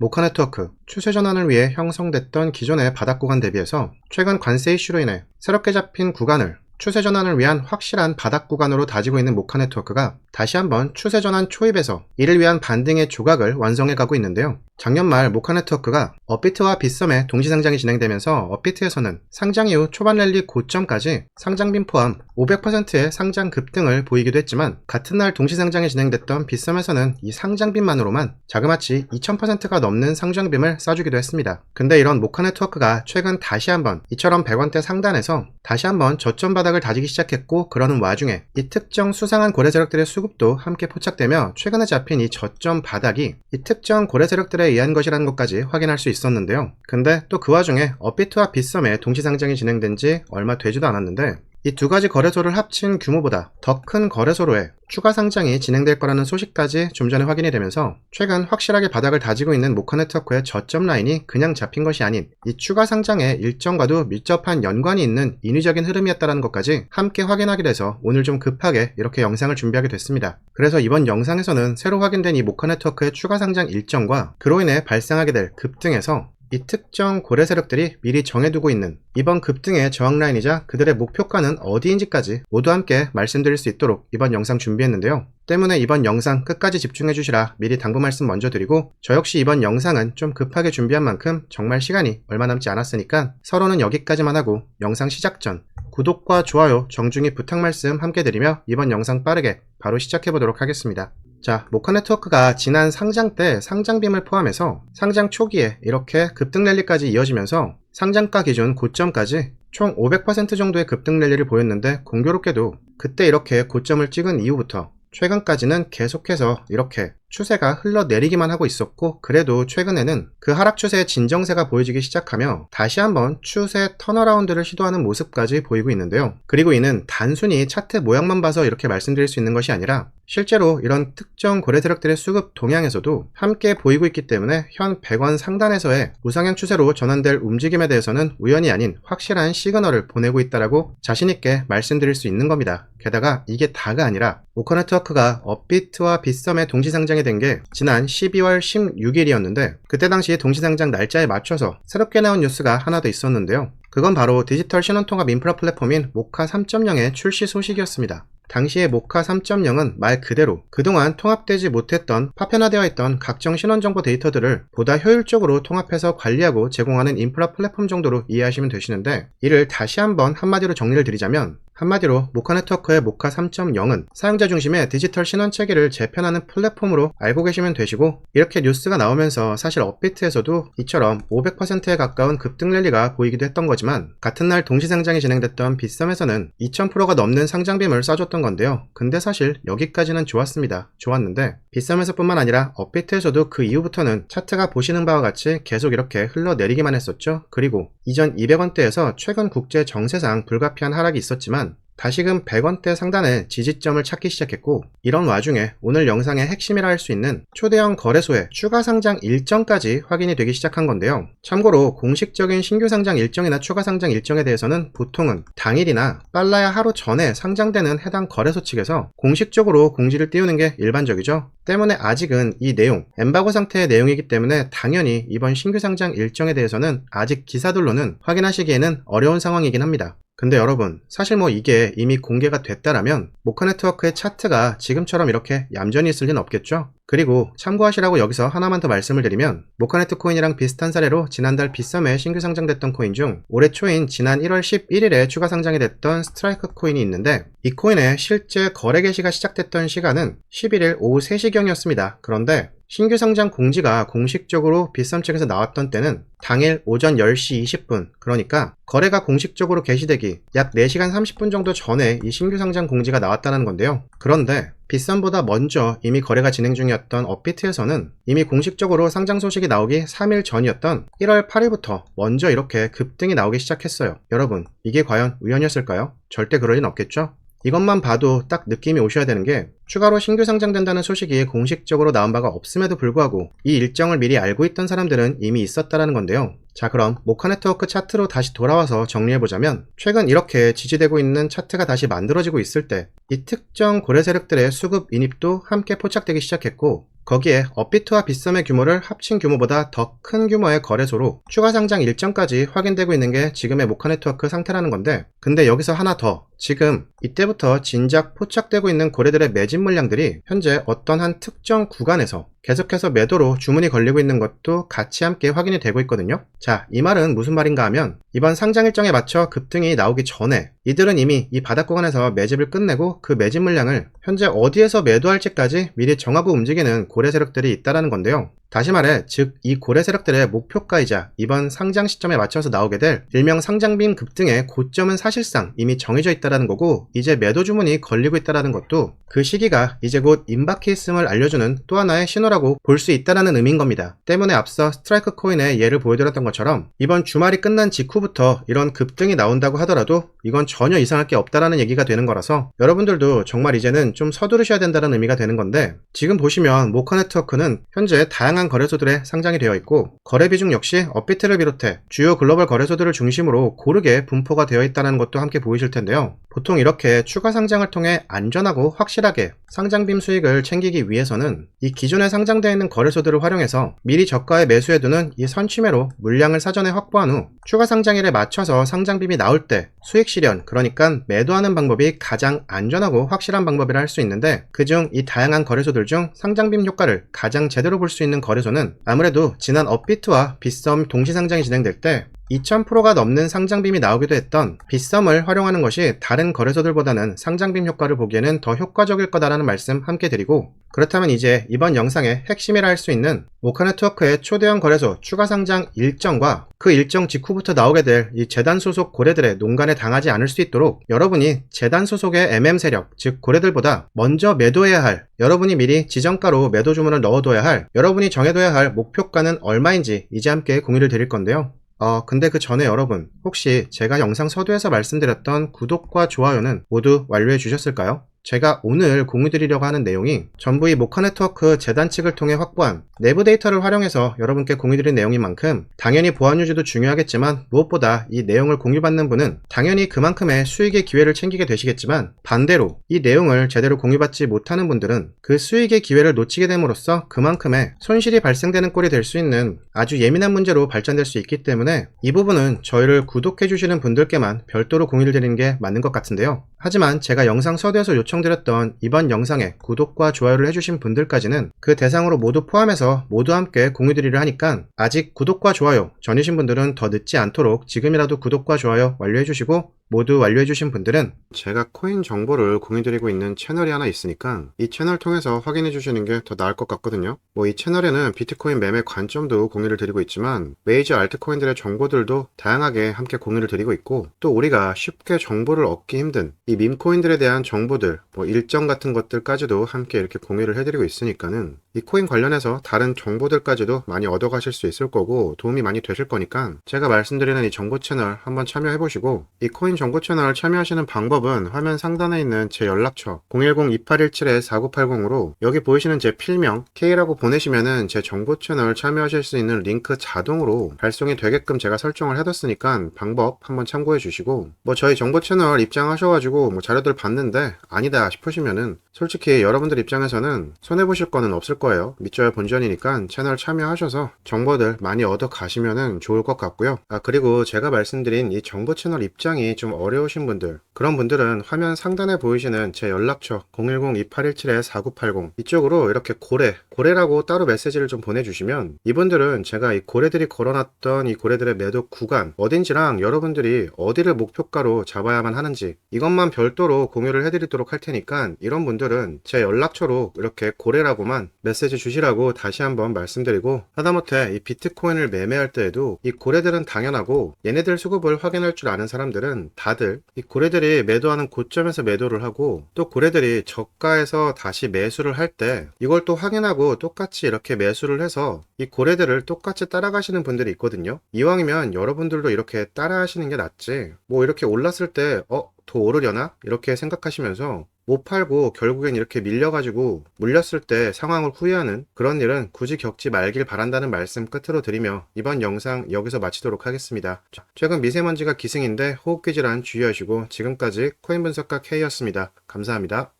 모카 네트워크, 추세 전환을 위해 형성됐던 기존의 바닥 구간 대비해서 최근 관세 이슈로 인해 새롭게 잡힌 구간을 추세 전환을 위한 확실한 바닥 구간으로 다지고 있는 모카 네트워크가 다시 한번 추세 전환 초입에서 이를 위한 반등의 조각을 완성해 가고 있는데요. 작년 말 모카 네트워크가 업비트와 빗썸의 동시 상장이 진행되면서 업비트에서는 상장 이후 초반 랠리 고점까지 상장빈 포함 500%의 상장 급등을 보이기도 했지만, 같은 날 동시 상장이 진행됐던 빗썸에서는 이 상장빈만으로만 자그마치 2000%가 넘는 상장빔을 쏴주기도 했습니다. 근데 이런 모카 네트워크가 최근 다시 한번 이처럼 100원대 상단에서 다시 한번 저점 바닥을 다지기 시작했고, 그러는 와중에 이 특정 수상한 거래 세력들의 수급도 함께 포착되며 최근에 잡힌 이 저점 바닥이 이 특정 거래 세력들에 의한 것이라는 것까지 확인할 수 있었는데요. 근데 또 그 와중에 업비트와 빗썸의 동시 상장이 진행된 지 얼마 되지도 않았는데, 이 두 가지 거래소를 합친 규모보다 더 큰 거래소로의 추가 상장이 진행될 거라는 소식까지 좀 전에 확인이 되면서 최근 확실하게 바닥을 다지고 있는 모카 네트워크의 저점 라인이 그냥 잡힌 것이 아닌 이 추가 상장의 일정과도 밀접한 연관이 있는 인위적인 흐름이었다는 것까지 함께 확인하게 돼서 오늘 좀 급하게 이렇게 영상을 준비하게 됐습니다. 그래서 이번 영상에서는 새로 확인된 이 모카 네트워크의 추가 상장 일정과 그로 인해 발생하게 될 급등에서 이 특정 거래 세력들이 미리 정해두고 있는 이번 급등의 저항 라인이자 그들의 목표가는 어디인지까지 모두 함께 말씀드릴 수 있도록 이번 영상 준비했는데요. 때문에 이번 영상 끝까지 집중해주시라 미리 당부 말씀 먼저 드리고, 저 역시 이번 영상은 좀 급하게 준비한 만큼 정말 시간이 얼마 남지 않았으니까 서로는 여기까지만 하고 영상 시작 전 구독과 좋아요 정중히 부탁 말씀 함께 드리며 이번 영상 빠르게 바로 시작해보도록 하겠습니다. 자, 모카 네트워크가 지난 상장 때 상장빔을 포함해서 상장 초기에 이렇게 급등 랠리까지 이어지면서 상장가 기준 고점까지 총 500% 정도의 급등 랠리를 보였는데, 공교롭게도 그때 이렇게 고점을 찍은 이후부터 최근까지는 계속해서 이렇게 추세가 흘러내리기만 하고 있었고, 그래도 최근에는 그 하락 추세의 진정세가 보여지기 시작하며 다시 한번 추세 턴어라운드를 시도하는 모습까지 보이고 있는데요. 그리고 이는 단순히 차트 모양만 봐서 이렇게 말씀드릴 수 있는 것이 아니라 실제로 이런 특정 거래 세력들의 수급 동향에서도 함께 보이고 있기 때문에 현 100원 상단에서의 우상향 추세로 전환될 움직임에 대해서는 우연이 아닌 확실한 시그널을 보내고 있다라고 자신있게 말씀드릴 수 있는 겁니다. 게다가 이게 다가 아니라 모카 네트워크가 업비트와 빗썸의 동시 상장이 된 게 지난 12월 16일이었는데 그때 당시 동시 상장 날짜에 맞춰서 새롭게 나온 뉴스가 하나 더 있었는데요. 그건 바로 디지털 신원통합 인프라 플랫폼인 모카 3.0의 출시 소식이었습니다. 당시의 모카 3.0은 말 그대로 그동안 통합되지 못했던 파편화되어 있던 각종 신원정보 데이터들을 보다 효율적으로 통합해서 관리하고 제공하는 인프라 플랫폼 정도로 이해하시면 되시는데, 이를 다시 한번 한마디로 정리를 드리자면, 한마디로 모카 네트워크의 모카 3.0은 사용자 중심의 디지털 신원 체계를 재편하는 플랫폼으로 알고 계시면 되시고, 이렇게 뉴스가 나오면서 사실 업비트에서도 이처럼 500%에 가까운 급등 랠리가 보이기도 했던 거지만, 같은 날 동시 상장이 진행됐던 빗썸에서는 2000%가 넘는 상장빔을 쏴줬던 건데요. 근데 사실 여기까지는 좋았습니다. 좋았는데 빗썸에서 뿐만 아니라 업비트에서도 그 이후부터는 차트가 보시는 바와 같이 계속 이렇게 흘러내리기만 했었죠. 그리고 이전 200원대에서 최근 국제 정세상 불가피한 하락이 있었지만 다시금 100원대 상단의 지지점을 찾기 시작했고, 이런 와중에 오늘 영상의 핵심이라 할 수 있는 초대형 거래소의 추가 상장 일정까지 확인이 되기 시작한 건데요. 참고로 공식적인 신규 상장 일정이나 추가 상장 일정에 대해서는 보통은 당일이나 빨라야 하루 전에 상장되는 해당 거래소 측에서 공식적으로 공지를 띄우는 게 일반적이죠. 때문에 아직은 이 내용, 엠바고 상태의 내용이기 때문에 당연히 이번 신규 상장 일정에 대해서는 아직 기사들로는 확인하시기에는 어려운 상황이긴 합니다. 근데 여러분, 사실 이게 이미 공개가 됐다라면 모카 네트워크의 차트가 지금처럼 이렇게 얌전히 있을 리는 없겠죠? 그리고 참고하시라고 여기서 하나만 더 말씀을 드리면, 모카네트 코인이랑 비슷한 사례로 지난달 빗썸에 신규 상장됐던 코인 중 올해 초인 지난 1월 11일에 추가 상장이 됐던 스트라이크 코인이 있는데, 이 코인의 실제 거래 개시가 시작됐던 시간은 11일 오후 3시경이었습니다. 그런데 신규 상장 공지가 공식적으로 빗썸 측에서 나왔던 때는 당일 오전 10시 20분, 그러니까 거래가 공식적으로 개시되기 약 4시간 30분 정도 전에 이 신규 상장 공지가 나왔다는 건데요. 그런데 빗썸보다 먼저 이미 거래가 진행 중이었던 업비트에서는 이미 공식적으로 상장 소식이 나오기 3일 전이었던 1월 8일부터 먼저 이렇게 급등이 나오기 시작했어요. 여러분, 이게 과연 우연이었을까요? 절대 그럴 리는 없겠죠? 이것만 봐도 딱 느낌이 오셔야 되는 게, 추가로 신규 상장된다는 소식이 공식적으로 나온 바가 없음에도 불구하고 이 일정을 미리 알고 있던 사람들은 이미 있었다라는 건데요. 자, 그럼 모카 네트워크 차트로 다시 돌아와서 정리해보자면, 최근 이렇게 지지되고 있는 차트가 다시 만들어지고 있을 때 이 특정 거래 세력들의 수급 인입도 함께 포착되기 시작했고, 거기에 업비트와 빗썸의 규모를 합친 규모보다 더 큰 규모의 거래소로 추가 상장 일정까지 확인되고 있는 게 지금의 모카 네트워크 상태라는 건데, 근데 여기서 하나 더, 지금 이때부터 진작 포착되고 있는 고래들의 매집 물량들이 현재 어떤 한 특정 구간에서 계속해서 매도로 주문이 걸리고 있는 것도 같이 함께 확인이 되고 있거든요. 자, 이 말은 무슨 말인가 하면 이번 상장 일정에 맞춰 급등이 나오기 전에 이들은 이미 이 바닥 구간에서 매집을 끝내고 그 매집 물량을 현재 어디에서 매도할지까지 미리 정하고 움직이는 고래 세력들이 있다는 건데요. 다시 말해, 즉 이 고래 세력들의 목표가이자 이번 상장 시점에 맞춰서 나오게 될 일명 상장빔 급등의 고점은 사실상 이미 정해져 있다는 거고, 이제 매도 주문이 걸리고 있다는 것도 그 시기가 이제 곧 임박해 있음을 알려주는 또 하나의 신호라고 볼 수 있다는 의미인 겁니다. 때문에 앞서 스트라이크 코인의 예를 보여드렸던 것처럼 이번 주말이 끝난 직후부터 이런 급등이 나온다고 하더라도 이건 전혀 이상할 게 없다라는 얘기가 되는 거라서 여러분들도 정말 이제는 좀 서두르셔야 된다는 의미가 되는 건데, 지금 보시면 모카 네트워크는 현재 다양한 거래소들에 상장이 되어 있고, 거래 비중 역시 업비트를 비롯해 주요 글로벌 거래소들을 중심으로 고르게 분포가 되어 있다는 것도 함께 보이실 텐데요. 보통 이렇게 추가 상장을 통해 안전하고 확실하게 상장빔 수익을 챙기기 위해서는 이 기존에 상장되어 있는 거래소들을 활용해서 미리 저가에 매수해두는 이 선취매로 물량을 사전에 확보한 후 추가 상장일에 맞춰서 상장빔이 나올 때 수익 실현, 그러니까 매도하는 방법이 가장 안전하고 확실한 방법이라 할 수 있는데, 그중 이 다양한 거래소들 중 상장빔 효과를 가장 제대로 볼 수 있는 거래소는 아무래도 지난 업비트와 빗썸 동시 상장이 진행될 때 2000%가 넘는 상장빔이 나오기도 했던 빗썸을 활용하는 것이 다른 거래소들보다는 상장빔 효과를 보기에는 더 효과적일 거다라는 말씀 함께 드리고, 그렇다면 이제 이번 영상의 핵심이라 할 수 있는 모카 네트워크의 초대형 거래소 추가 상장 일정과 그 일정 직후부터 나오게 될 이 재단 소속 고래들의 농간에 당하지 않을 수 있도록 여러분이 재단 소속의 MM 세력, 즉 고래들보다 먼저 매도해야 할, 여러분이 미리 지정가로 매도 주문을 넣어둬야 할, 여러분이 정해둬야 할 목표가는 얼마인지 이제 함께 공유를 드릴 건데요. 근데 그 전에 여러분, 혹시 제가 영상 서두에서 말씀드렸던 구독과 좋아요는 모두 완료해 주셨을까요? 제가 오늘 공유드리려고 하는 내용이 전부 이 모카 네트워크 재단 측을 통해 확보한 내부 데이터를 활용해서 여러분께 공유드린 내용인 만큼 당연히 보안 유지도 중요하겠지만, 무엇보다 이 내용을 공유받는 분은 당연히 그만큼의 수익의 기회를 챙기게 되시겠지만, 반대로 이 내용을 제대로 공유받지 못하는 분들은 그 수익의 기회를 놓치게 됨으로써 그만큼의 손실이 발생되는 꼴이 될 수 있는 아주 예민한 문제로 발전될 수 있기 때문에 이 부분은 저희를 구독해 주시는 분들께만 별도로 공유를 드리는 게 맞는 것 같은데요. 하지만 제가 영상 서두에서 요청드렸던 이번 영상에 구독과 좋아요를 해주신 분들까지는 그 대상으로 모두 포함해서 모두 함께 공유드리려 하니까, 아직 구독과 좋아요 전이신 분들은 더 늦지 않도록 지금이라도 구독과 좋아요 완료해주시고, 모두 완료해주신 분들은 제가 코인 정보를 공유드리고 있는 채널이 하나 있으니까 이 채널 통해서 확인해주시는 게 더 나을 것 같거든요. 이 채널에는 비트코인 매매 관점도 공유를 드리고 있지만 메이저 알트코인들의 정보들도 다양하게 함께 공유를 드리고 있고, 또 우리가 쉽게 정보를 얻기 힘든 이 밈코인들에 대한 정보들, 일정 같은 것들까지도 함께 이렇게 공유를 해드리고 있으니까는 이 코인 관련해서 다른 정보들까지도 많이 얻어가실 수 있을 거고 도움이 많이 되실 거니까, 제가 말씀드리는 이 정보 채널 한번 참여해보시고, 이 코인 정보 채널 참여하시는 방법은 화면 상단에 있는 제 연락처 010-2817-4980으로 여기 보이시는 제 필명 K라고 보내시면은 제 정보 채널 참여하실 수 있는 링크 자동으로 발송이 되게끔 제가 설정을 해뒀으니까 방법 한번 참고해 주시고, 저희 정보 채널 입장하셔가지고 자료들 봤는데 아니다 싶으시면은 솔직히 여러분들 입장에서는 손해보실 거는 없을 거예요. 믿져야 본전이니까 채널 참여하셔서 정보들 많이 얻어 가시면은 좋을 것 같고요. 그리고 제가 말씀드린 이 정보 채널 입장이 좀 어려우신 분들, 그런 분들은 화면 상단에 보이시는 제 연락처 010-2817-4980 이쪽으로 이렇게 고래라고 따로 메시지를 좀 보내주시면, 이분들은 제가 이 고래들이 걸어놨던 이 고래들의 매도 구간 어딘지랑 여러분들이 어디를 목표가로 잡아야만 하는지 이것만 별도로 공유를 해드리도록 할 테니까, 이런 분들은 제 연락처로 이렇게 고래라고만 메시지 주시라고 다시 한번 말씀드리고, 하다못해 이 비트코인을 매매할 때에도 이 고래들은 당연하고, 얘네들 수급을 확인할 줄 아는 사람들은 다들 이 고래들이 매도하는 고점에서 매도를 하고, 또 고래들이 저가에서 다시 매수를 할 때 이걸 또 확인하고 똑같이 이렇게 매수를 해서 이 고래들을 똑같이 따라가시는 분들이 있거든요. 이왕이면 여러분들도 이렇게 따라하시는 게 낫지, 이렇게 올랐을 때 더 오르려나? 이렇게 생각하시면서 못 팔고 결국엔 이렇게 밀려가지고 물렸을 때 상황을 후회하는 그런 일은 굳이 겪지 말길 바란다는 말씀 끝으로 드리며 이번 영상 여기서 마치도록 하겠습니다. 최근 미세먼지가 기승인데 호흡기 질환 주의하시고, 지금까지 코인 분석가 K였습니다. 감사합니다.